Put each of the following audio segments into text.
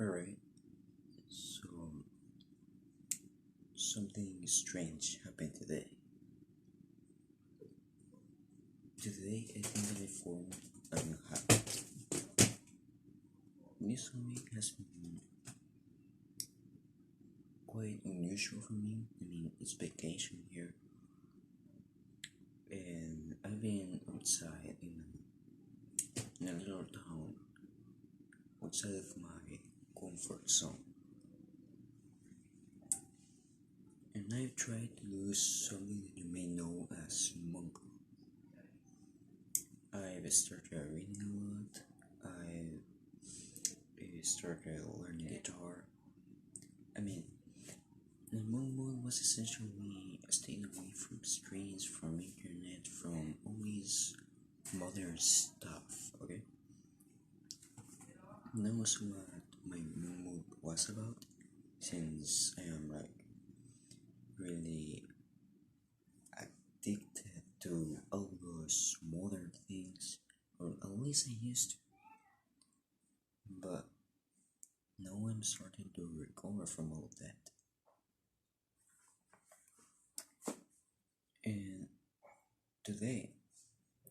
Alright, so something strange happened today. Today, I think that I formed a new habit. This week has been quite unusual for me. It's vacation here, and I've been outside in a little town outside of my comfort zone. And I've tried to do something that you may know as monk. I've started reading a lot. I started learning guitar. I mean, the monk mode was essentially staying away from screens, from internet, from all these modern stuff. Okay, and that was what my monk mode was about. Since I am like really addicted to all those modern things, or at least I used to. But now I'm starting to recover from all of that. And today,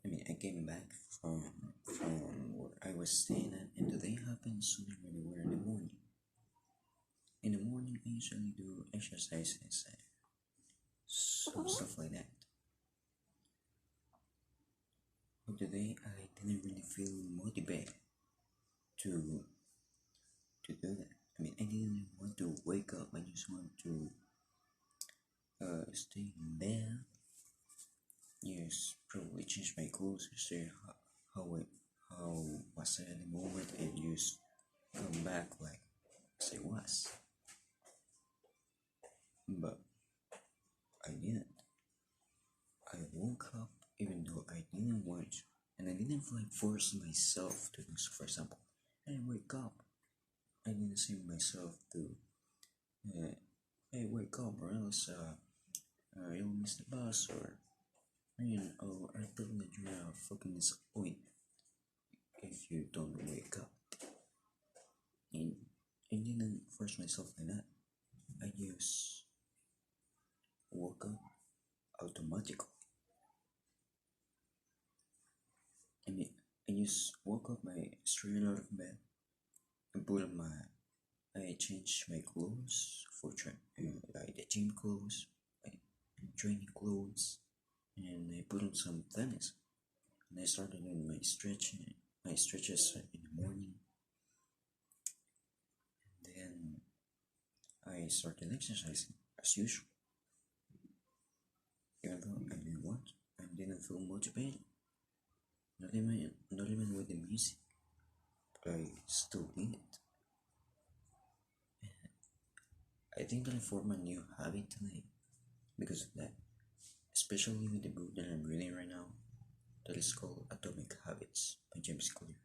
I came back from where I was staying at, and today happened something really weird in the morning. In the morning, I usually do exercises and some stuff like that. But today, I didn't really feel motivated to do that. I didn't want to wake up. I just want to stay in bed. Yes, probably change my clothes, see how was I at the moment, and just come back like as I was. But I didn't. I woke up even though I didn't want to, and I didn't like force myself to do so. For example, I wake up. I didn't say myself to, uh, hey, wake up, or else you'll miss the bus, or I feel that you're a fucking disappointment if you don't wake up. And I didn't force myself like that. I just woke up automatically. I mean, I just woke up by straight out of bed and put on I changed my clothes for like the gym clothes, like training clothes, and I put on some tennis. And I started doing my stretches in the morning. Then I started exercising as usual. Even though I didn't want, I didn't feel motivated. Not even with the music, but I still did it. I think that I formed a new habit today because of that, especially with the book that I'm reading right now that is called Atomic Habits by James Clear.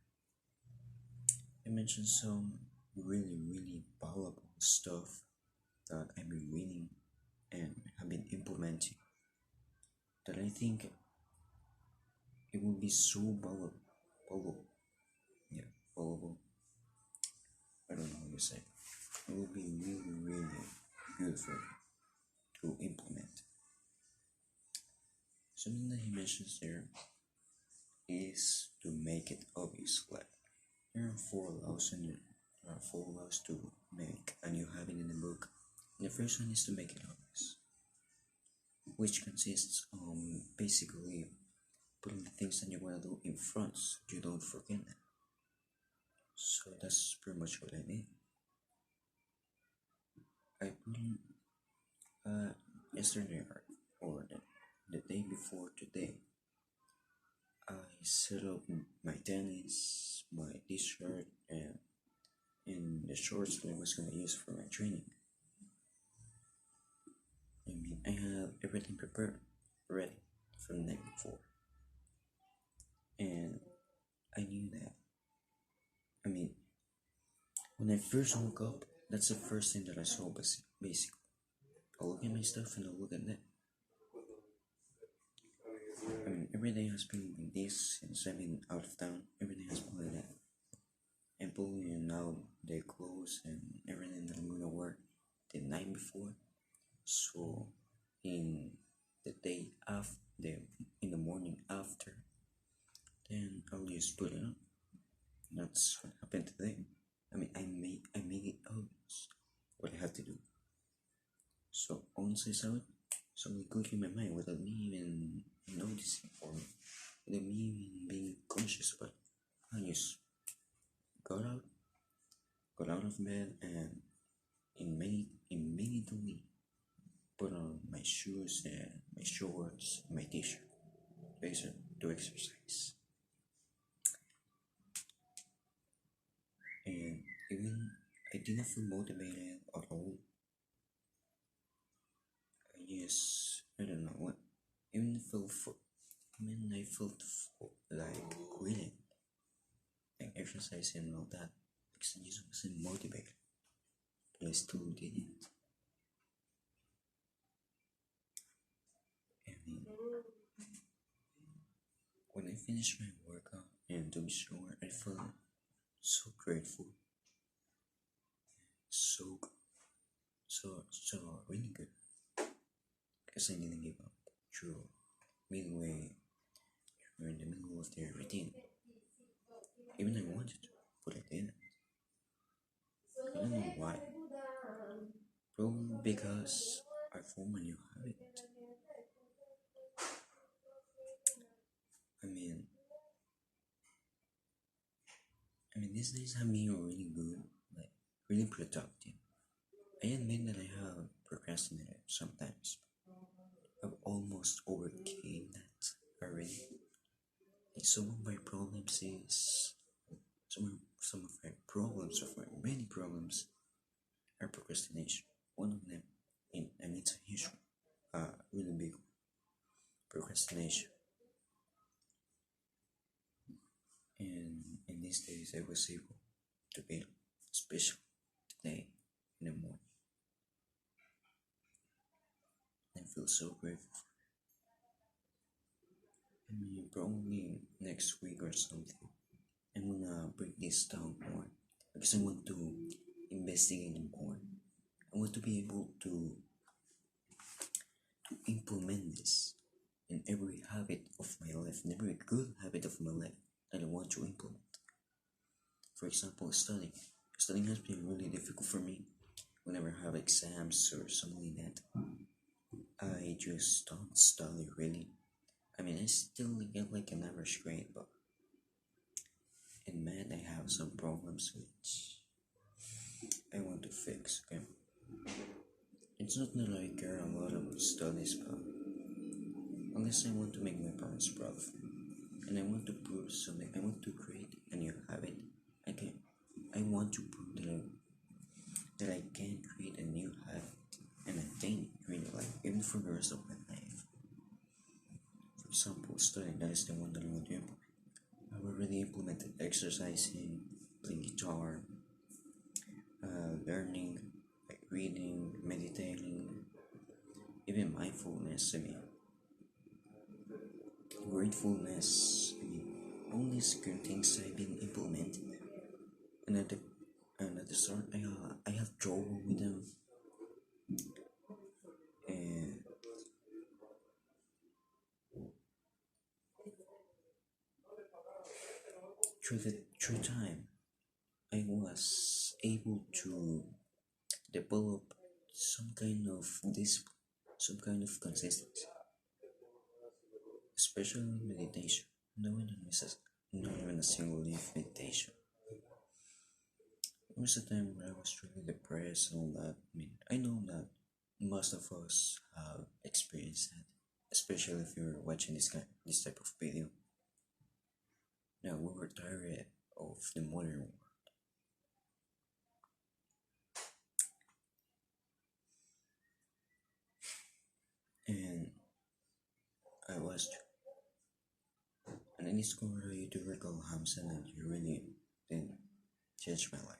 It mentions some really valuable stuff that I've been reading and have been implementing that I think it will be so valuable. Yeah, valuable. I don't know how to say. It will be really good for you to implement. Something that he mentions there is to make it obvious. Like there are four laws to make a new habit in the book. The first one is to make it obvious, which consists basically putting the things that you want to do in front so you don't forget them. So that's pretty much what I did. I put in yesterday or the day before today. I set up my tennis, my t-shirt, and the shorts that I was gonna use for my training. I had everything prepared, ready from the night before, and I knew that. I mean, when I first woke up, that's the first thing that I saw. Basically, I look at my stuff and I look at that. Every day has been like this since I've been out of town. Everything has been like that. And example, now the clothes and everything that I'm gonna wear the night before. So in the day after, in the morning after, then I'll just put it on. That's what happened today. I made it obvious what I had to do. So once I saw it, something clicked in my mind without me even noticing or without me even being conscious about it. I just got out, got out of bed, and immediately put on my shoes and my shorts, my t-shirt, to exercise. And even I didn't feel motivated at all. I don't know what. Even felt for, I felt like quitting, like exercising and all that, because I just wasn't motivated. But I still did it. And when I finished my workout and took a shower, I felt so grateful, so so really good, because I didn't give up. True, midway, we're in the middle of the routine. Even I wanted to, but I didn't. I don't know why. Probably because I formed a new habit. I mean, these days have been really good, like really productive. I admit that I have procrastinated sometimes. I've almost overcame that already. Like some of my problems is some of my problems, of my many problems, are procrastination. One of them, it's a huge, really big one, procrastination. And in these days, I was able to be special today in the morning. I feel so grateful. Probably next week or something, I'm gonna break this down more because I want to investigate more. I want to be able to implement this in every habit of my life, in every good habit of my life that I want to implement. For example, studying. Studying has been really difficult for me whenever I have exams or something like that. I just don't study really. I still get like an average grade, but in math I have some problems which I want to fix, okay? It's not that I care a lot about studies, but unless I want to make my parents proud of me, and I want to prove something, I want to create a new habit. I can, I want to prove that I can create a new habit and attain it really, like even for the rest of my life. For example, studying, that is the one that I want to implement. I've already implemented exercising, playing guitar, learning, like reading, meditating, even mindfulness. Gratefulness. All these good things I've been implementing. And at the start, I have trouble with them, and through time, I was able to develop some kind of discipline, some kind of consistency, especially meditation. Not even a single leaf meditation. There was a time where I was really depressed and all that. I know that most of us have experienced that, especially if you're watching this type of video. Now we were tired of the modern world, and I was too. And I discovered a YouTuber called Hamza, and he really did change my life.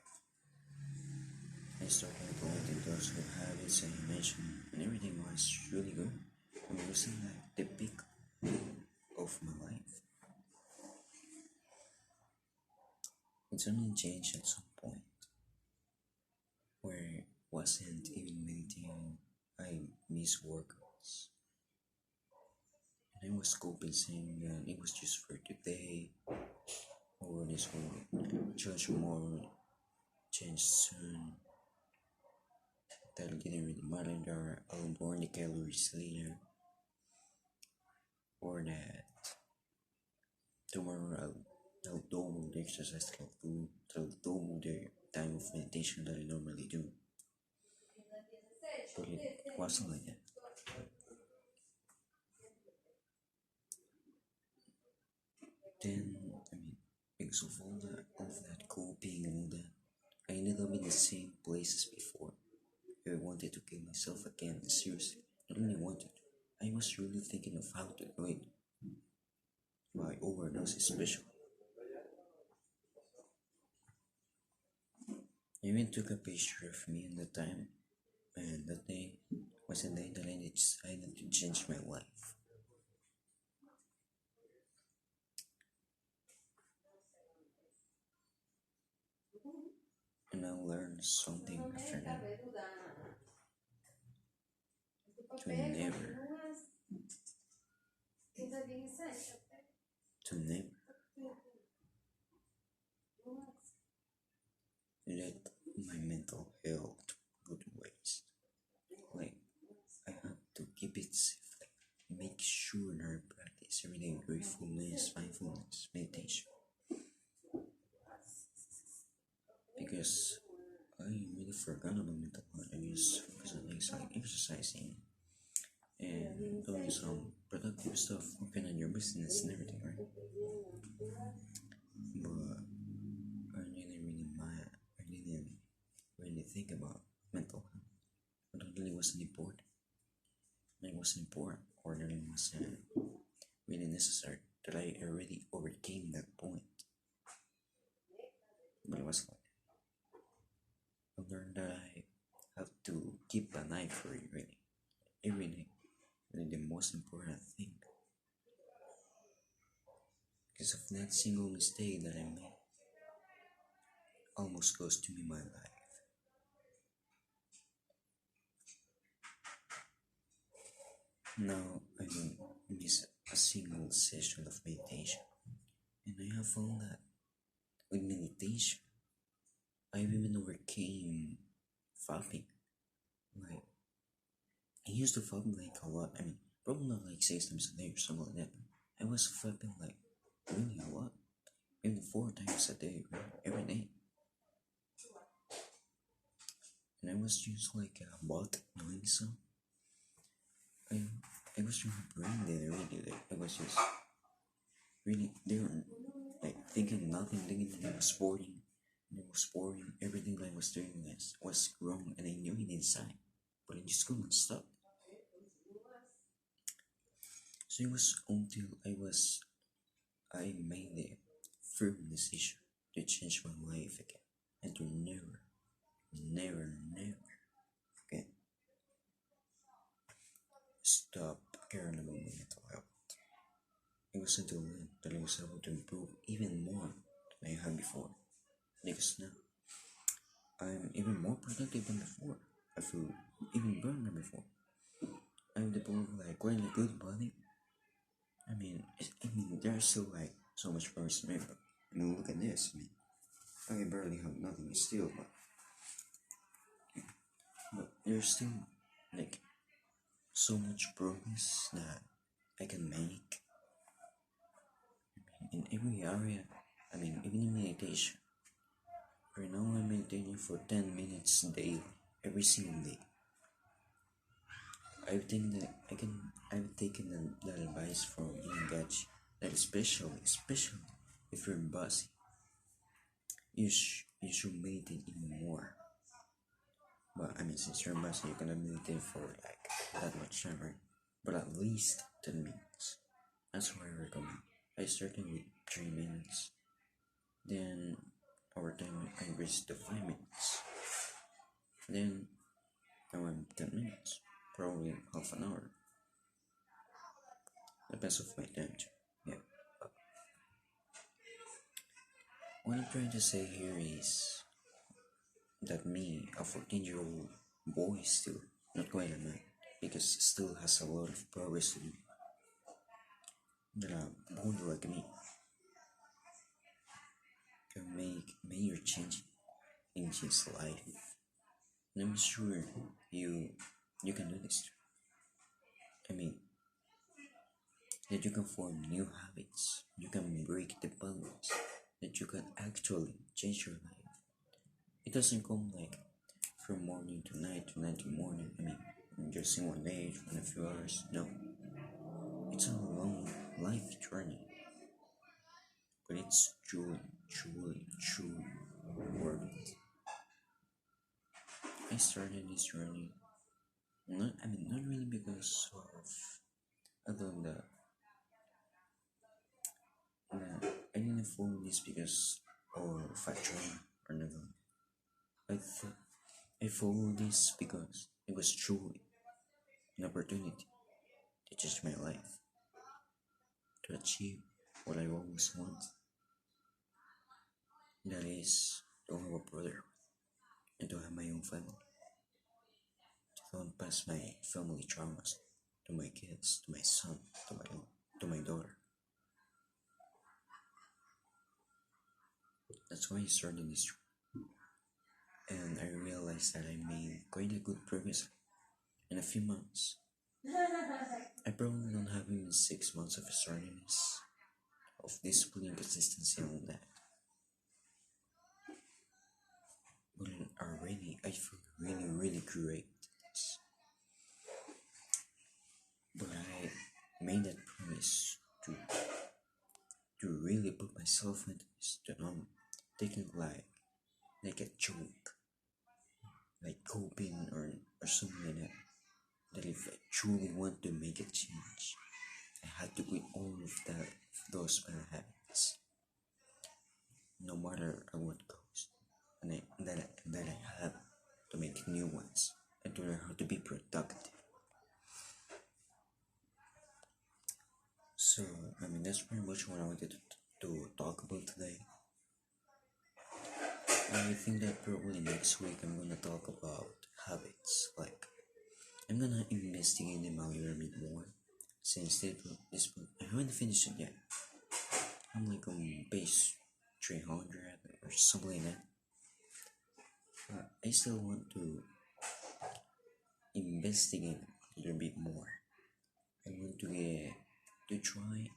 I started implementing those good habits and he mentioned, and everything was really good. It was like the peak of my life. It's only changed at some point where it wasn't even meditating. I miss workouts. And I was coping saying that it was just for today, or this will change tomorrow, change soon. That'll getting really matter there. I'll burn the calories later, or that tomorrow I'll double the exercise that I'll do, I'll double the time of meditation that I normally do. But it wasn't like that. Then, because of all of that coping and all that, I ended up in the same place as before. I wanted to kill myself again, seriously. I really wanted. I was really thinking of how to do it. My overdose especially. I even took a picture of me in the time, and that day was the day that I decided to change my life. And I learned something after that to never let my mental health go to waste. Like, I have to keep it safe. Like, make sure that I practice everyday gratefulness, mindfulness, meditation. Because I really forgot about mental health. I just focus on things like exercising and doing some productive stuff, working on your business and everything, right? But I didn't really mind. I didn't really think about mental health. But it really wasn't important. It wasn't important, or that it wasn't really necessary. That I already overcame that point. But it was like I learned that I have to keep an eye for it, really, every day. Really, the most important thing. Because of that single mistake that I made, almost cost me my life. Now I don't miss a single session of meditation, and I have found that with meditation, I've even overcame fapping. Like, I used to fap like a lot. Probably not like 6 times a day or something like that. I was fapping like really a lot, even 4 times a day, right? Every day. And I was just like a bot doing so. I, I was really brain dead already. Like, I was just really there, like thinking nothing, thinking that it was boring. And it was boring. Everything that I was doing was wrong, and I knew it inside, but I just couldn't stop. So it was until I made the firm decision to change my life again, and to never again stop caring about my mental health. It was until then that I was able to improve even more than I had before. Because now I'm even more productive than before. I feel even better than before. I'm developed like quite a good body. There's still like so much progress to make. Look at this. I barely have nothing still, but there's still like so much progress that I can make in every area. Even in meditation. Right now, I'm meditating for 10 minutes daily, every single day. I think that I've taken that advice from Ian Gachi, that especially if you're busy, you should meditate even more. But since you're busy, you cannot meditate for like that much time, right? But at least 10 minutes. That's what I recommend. I started with 3 minutes, then over time I reached to 5 minutes. Then now I'm 10 minutes, probably half an hour. Depends of my time too. Yeah. What I'm trying to say here is that me, a 14-year-old boy, still not quite a man, because still has a lot of progress to do. That a boy like me can make major change in his life. And I'm sure you can do this too. I mean, that you can form new habits, you can break the patterns, that you can actually change your life. It doesn't come like from morning to night to morning. I mean, just in one day, in a few hours. No, it's a long life journey, but it's truly worth it. I started this journey not really because of although I didn't follow this because of a trend or nothing. I thought I followed this because it was truly an opportunity to change my life, to achieve what I always wanted. That is to have a brother and to have my own family. To don't pass my family traumas to my kids, to my son, to my daughter. That's why I started this and I realized that I made quite a good progress in a few months. I probably don't have even 6 months of sturdiness, of discipline, consistency, and all that. But already I feel really great. But I made that promise to really put myself into this, to not take it like a joke, like coping or something like that. That if I truly want to make a change, I had to quit all of those bad habits, no matter what goes, and that I have to make new ones and to learn how to be productive. So, I mean, that's pretty much what I wanted to talk about today. I think that probably next week I'm gonna talk about habits. Like, I'm gonna investigate them a little bit more. Since this book, I haven't finished it yet. I'm like on page 300 or something like that. But I still want to investigate a little bit more. I want to try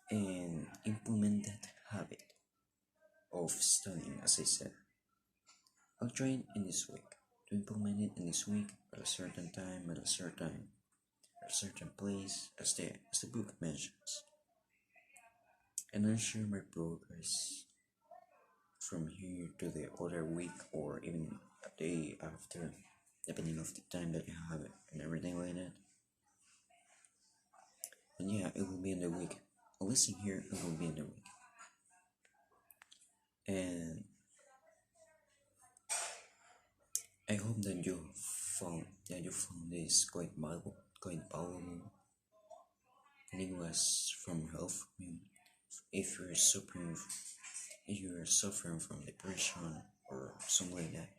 and implement that habit of studying, as I said. I'll try it in this week. To implement it in this week at a certain time, at a certain place, as the book mentions. And I'll share my progress from here to the other week or even a day after, depending of the time that you have it and everything like that. And yeah, it will be in the week. Listen here, it will be in the week. And I hope that you found this quite valuable, and it was from help from you. If you're suffering from depression or something like that,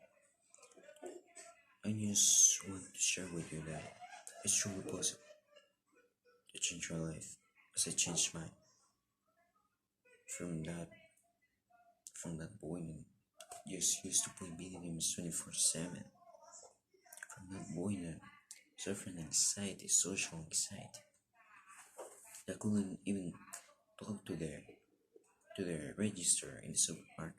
I just want to share with you that it's truly possible to change your life as I changed mine from that boy that just used to play video games 24/7, from that boy that suffering anxiety, social anxiety, that couldn't even talk to the register in the supermarket.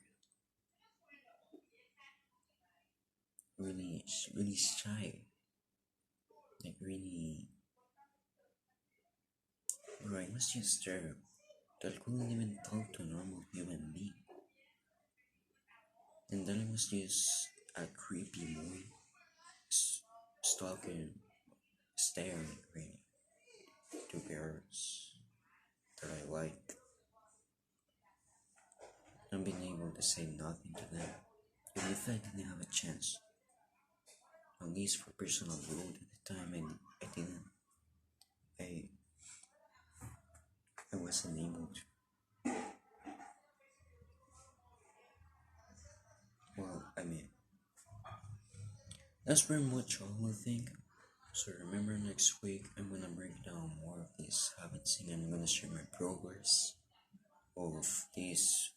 Really shy, like really, bro. I was just there that couldn't even talk to a normal human being, and then I was just a creepy boy, stalking, staring really to girls that I like, not being able to say nothing to them, even if I didn't have a chance, at least for personal growth at the time, and I didn't. I I wasn't able to. That's pretty much all I think. So remember next week I'm gonna break down more of these habits and I'm gonna share my progress of this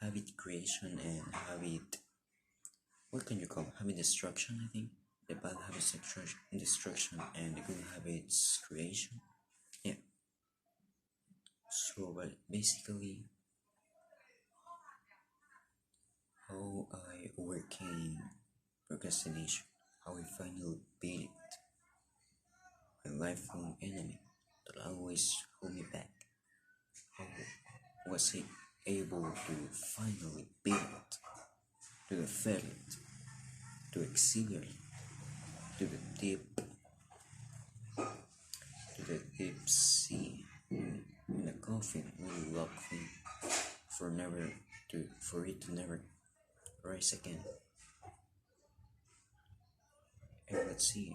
habit creation and habit, what can you call it? Habit destruction, I think. The bad habits destruction and the good habits creation. Yeah. So but basically how I overcame procrastination, how I finally beat it, my lifelong enemy that always hold me back. How was I able to finally beat it, to defeat it, to exceed it, to the deep, to the deep sea, in the coffin really locked me for it to never rise again. And let's see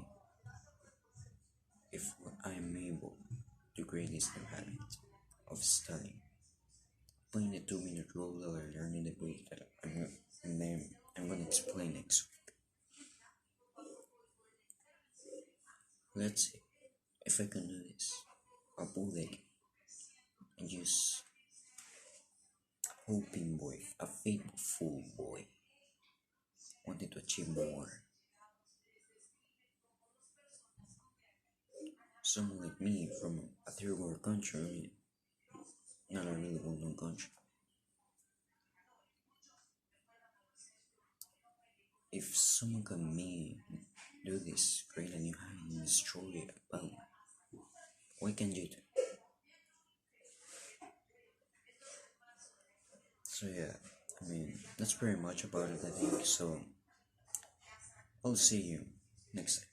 if I am able to create this new habit of studying, playing the 2 minute role that I learned in the book that I'm gonna explain next week. Let's see if I can do this. A bullet and just hoping boy, a faithful boy, wanted to achieve more. Someone like me from a third world country, not a really well known country. If someone can me do this, create a new habit and destroy it, well, what can you do? So yeah, I mean that's pretty much about it I think. So I'll see you next time.